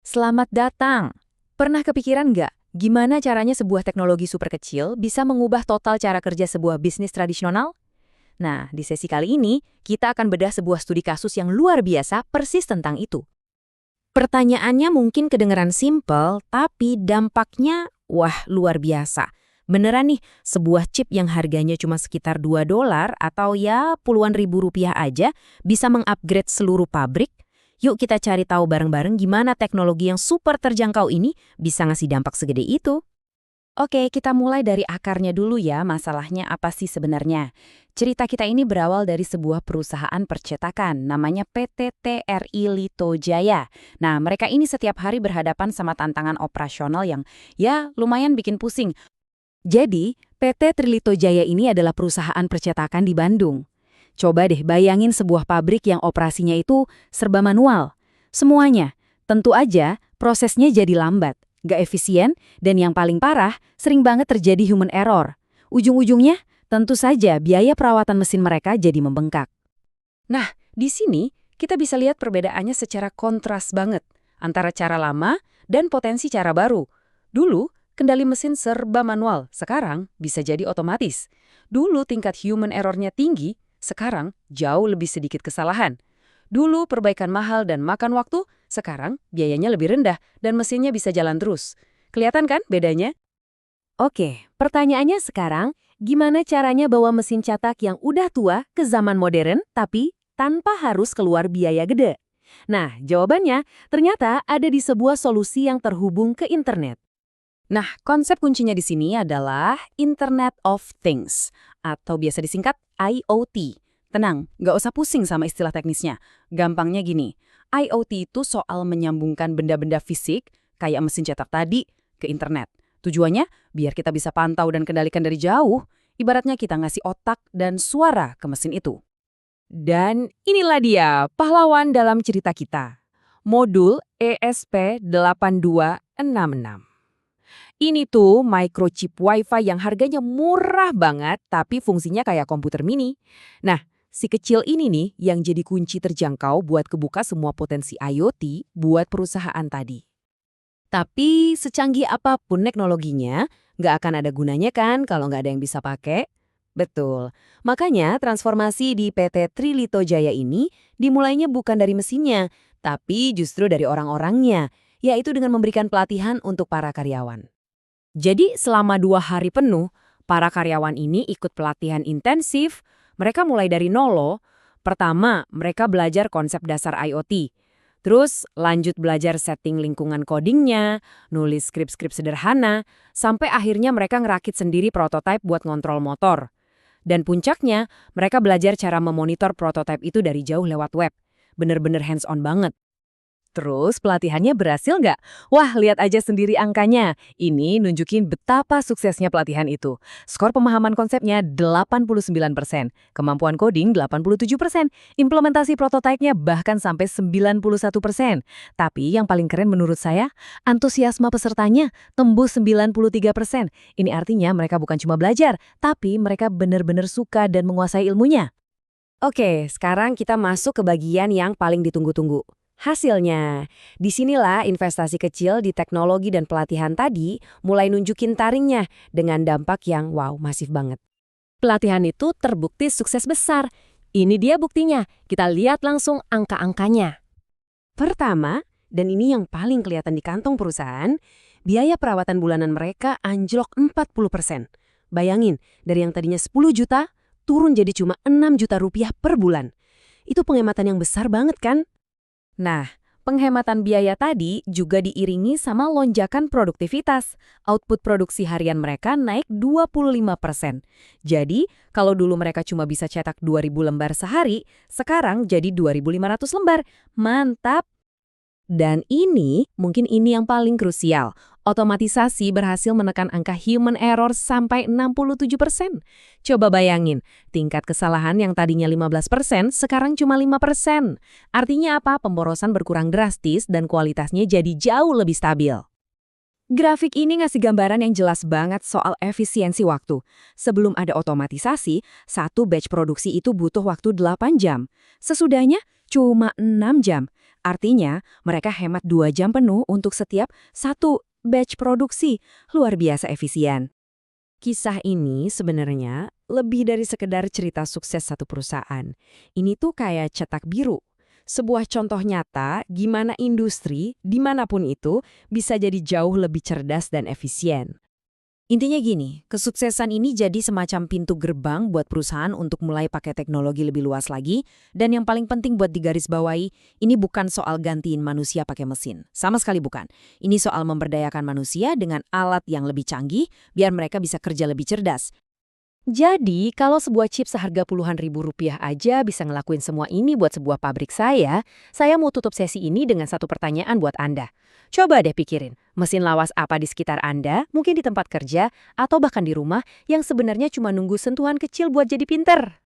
Selamat datang. Pernah kepikiran nggak gimana caranya sebuah teknologi super kecil bisa mengubah total cara kerja sebuah bisnis tradisional? Nah, di sesi kali ini, kita akan bedah sebuah studi kasus yang luar biasa persis tentang itu. Pertanyaannya mungkin kedengeran simpel, tapi dampaknya, wah, luar biasa. Beneran nih, sebuah chip yang harganya cuma sekitar $2 atau ya puluhan ribu rupiah aja bisa mengupgrade seluruh pabrik. Yuk kita cari tahu bareng-bareng gimana teknologi yang super terjangkau ini bisa ngasih dampak segede itu. Oke, kita mulai dari akarnya dulu ya, masalahnya apa sih sebenarnya? Cerita kita ini berawal dari sebuah perusahaan percetakan, namanya PT TRI Lito Jaya. Nah, mereka ini setiap hari berhadapan sama tantangan operasional yang ya lumayan bikin pusing. Jadi, PT Trilito Jaya ini adalah perusahaan percetakan di Bandung. Coba deh bayangin sebuah pabrik yang operasinya itu serba manual. Semuanya, tentu aja prosesnya jadi lambat, gak efisien, dan yang paling parah, sering banget terjadi human error. Ujung-ujungnya, tentu saja biaya perawatan mesin mereka jadi membengkak. Nah, di sini kita bisa lihat perbedaannya secara kontras banget antara cara lama dan potensi cara baru. Dulu, kendali mesin serba manual, sekarang bisa jadi otomatis. Dulu tingkat human errornya tinggi, sekarang jauh lebih sedikit kesalahan. Dulu perbaikan mahal dan makan waktu, sekarang biayanya lebih rendah dan mesinnya bisa jalan terus. Kelihatan kan bedanya? Oke, pertanyaannya sekarang, gimana caranya bawa mesin cetak yang udah tua ke zaman modern tapi tanpa harus keluar biaya gede? Nah, jawabannya ternyata ada di sebuah solusi yang terhubung ke internet. Nah, konsep kuncinya di sini adalah Internet of Things, atau biasa disingkat IoT. Tenang, nggak usah pusing sama istilah teknisnya. Gampangnya gini, IoT itu soal menyambungkan benda-benda fisik, kayak mesin cetak tadi, ke internet. Tujuannya, biar kita bisa pantau dan kendalikan dari jauh, ibaratnya kita ngasih otak dan suara ke mesin itu. Dan inilah dia, pahlawan dalam cerita kita. Modul ESP8266. Ini tuh microchip Wi-Fi yang harganya murah banget tapi fungsinya kayak komputer mini. Nah, si kecil ini nih yang jadi kunci terjangkau buat kebuka semua potensi IoT buat perusahaan tadi. Tapi secanggih apapun teknologinya, nggak akan ada gunanya kan kalau nggak ada yang bisa pakai? Betul. Makanya transformasi di PT Trilito Jaya ini dimulainya bukan dari mesinnya, tapi justru dari orang-orangnya, yaitu dengan memberikan pelatihan untuk para karyawan. Jadi selama 2 hari penuh, para karyawan ini ikut pelatihan intensif. Mereka mulai dari nol loh. Pertama, mereka belajar konsep dasar IoT. Terus lanjut belajar setting lingkungan codingnya, nulis skrip-skrip sederhana, sampai akhirnya mereka ngerakit sendiri prototipe buat ngontrol motor. Dan puncaknya, mereka belajar cara memonitor prototipe itu dari jauh lewat web. Bener-bener hands-on banget. Terus pelatihannya berhasil nggak? Wah, lihat aja sendiri angkanya. Ini nunjukin betapa suksesnya pelatihan itu. Skor pemahaman konsepnya 89%, kemampuan coding 87%, implementasi prototipenya bahkan sampai 91%. Tapi yang paling keren menurut saya, antusiasme pesertanya tembus 93%. Ini artinya mereka bukan cuma belajar, tapi mereka benar-benar suka dan menguasai ilmunya. Oke, sekarang kita masuk ke bagian yang paling ditunggu-tunggu. Hasilnya, disinilah investasi kecil di teknologi dan pelatihan tadi mulai nunjukin taringnya dengan dampak yang wow, masif banget. Pelatihan itu terbukti sukses besar. Ini dia buktinya, kita lihat langsung angka-angkanya. Pertama, dan ini yang paling kelihatan di kantong perusahaan, biaya perawatan bulanan mereka anjlok 40%. Bayangin, dari yang tadinya 10 juta, turun jadi cuma 6 juta rupiah per bulan. Itu penghematan yang besar banget kan? Nah, penghematan biaya tadi juga diiringi sama lonjakan produktivitas. Output produksi harian mereka naik 25%. Jadi, kalau dulu mereka cuma bisa cetak 2.000 lembar sehari, sekarang jadi 2.500 lembar. Mantap! Dan mungkin ini yang paling krusial. Otomatisasi berhasil menekan angka human error sampai 67%. Coba bayangin, tingkat kesalahan yang tadinya 15% sekarang cuma 5%. Artinya apa? Pemborosan berkurang drastis dan kualitasnya jadi jauh lebih stabil. Grafik ini ngasih gambaran yang jelas banget soal efisiensi waktu. Sebelum ada otomatisasi, satu batch produksi itu butuh waktu 8 jam. Sesudahnya, cuma 6 jam. Artinya, mereka hemat 2 jam penuh untuk setiap satu batch produksi. Luar biasa efisien. Kisah ini sebenarnya lebih dari sekedar cerita sukses satu perusahaan. Ini tuh kayak cetak biru. Sebuah contoh nyata gimana industri, dimanapun itu, bisa jadi jauh lebih cerdas dan efisien. Intinya gini, kesuksesan ini jadi semacam pintu gerbang buat perusahaan untuk mulai pakai teknologi lebih luas lagi, dan yang paling penting buat digarisbawahi, ini bukan soal gantiin manusia pakai mesin. Sama sekali bukan. Ini soal memberdayakan manusia dengan alat yang lebih canggih, biar mereka bisa kerja lebih cerdas. Jadi, kalau sebuah chip seharga puluhan ribu rupiah aja bisa ngelakuin semua ini buat sebuah pabrik saya mau tutup sesi ini dengan satu pertanyaan buat Anda. Coba deh pikirin, mesin lawas apa di sekitar Anda, mungkin di tempat kerja, atau bahkan di rumah, yang sebenarnya cuma nunggu sentuhan kecil buat jadi pinter?